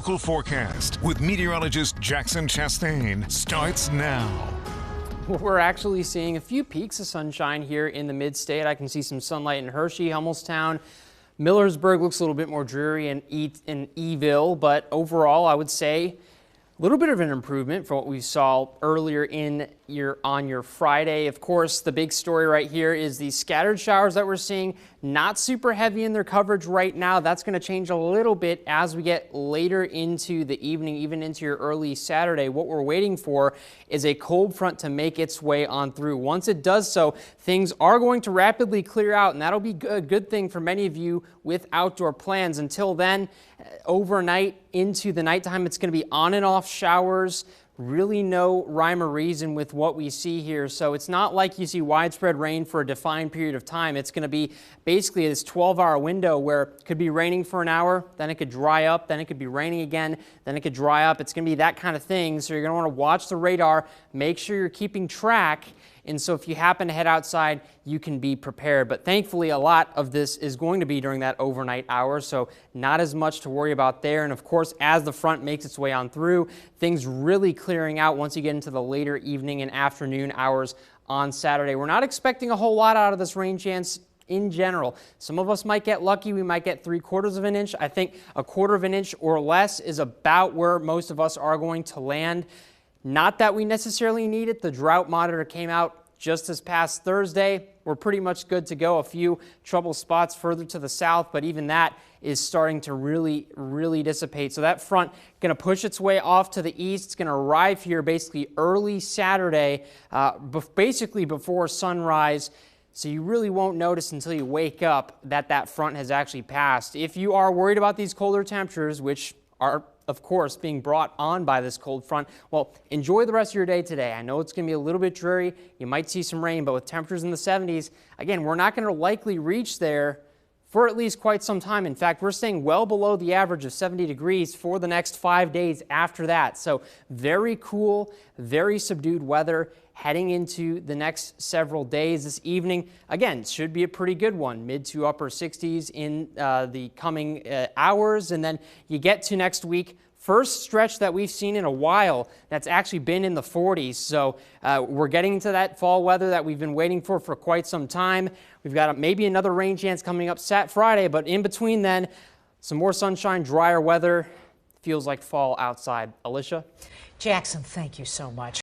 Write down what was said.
local forecast with meteorologist Jackson Chastain starts now. We're actually seeing a few peaks of sunshine here in the mid-state. I can see some sunlight in Hershey, Hummelstown. Millersburg looks a little bit more dreary in Eville, but overall I would say a little bit of an improvement from what we saw earlier on your Friday. Of course, the big story right here is the scattered showers that we're seeing. Not super heavy in their coverage right now. That's going to change a little bit as we get later into the evening, even into your early Saturday. What we're waiting for is a cold front to make its way on through. Once it does so, things are going to rapidly clear out, and that'll be a good thing for many of you with outdoor plans. Until then, overnight into the nighttime, it's going to be on and off showers. Really no rhyme or reason with what we see here. So it's not like you see widespread rain for a defined period of time. It's going to be basically this 12-hour window where it could be raining for an hour, then it could dry up, then it could be raining again, then it could dry up. It's going to be that kind of thing. So you're going to want to watch the radar, make sure you're keeping track. And so if you happen to head outside, you can be prepared. But thankfully, a lot of this is going to be during that overnight hour, so not as much to worry about there. And of course, as the front makes its way on through, things really clearing out once you get into the later evening and afternoon hours on Saturday. We're not expecting a whole lot out of this rain chance in general. Some of us might get lucky. We might get 3/4 of an inch. I think 1/4 of an inch or less is about where most of us are going to land. Not that we necessarily need it. The drought monitor came out just this past Thursday. We're pretty much good to go. A few trouble spots further to the south, but even that is starting to really dissipate. So that front going to push its way off to the east. It's going to arrive here basically early Saturday, basically before sunrise. So you really won't notice until you wake up that that front has actually passed. If you are worried about these colder temperatures, which are of course being brought on by this cold front, well, enjoy the rest of your day today. I know it's going to be a little bit dreary. You might see some rain, but with temperatures in the 70s, again, we're not going to likely reach there for at least quite some time. In fact, we're staying well below the average of 70 degrees for the next 5 days after that. So very cool, very subdued weather heading into the next several days. This evening, again, should be a pretty good one, mid to upper 60s in the coming hours. And then you get to next week, first stretch that we've seen in a while that's actually been in the 40s. So we're getting into that fall weather that we've been waiting for quite some time. We've got maybe another rain chance coming up Friday, but in between then, some more sunshine, drier weather. Feels like fall outside. Alicia? Jackson, thank you so much.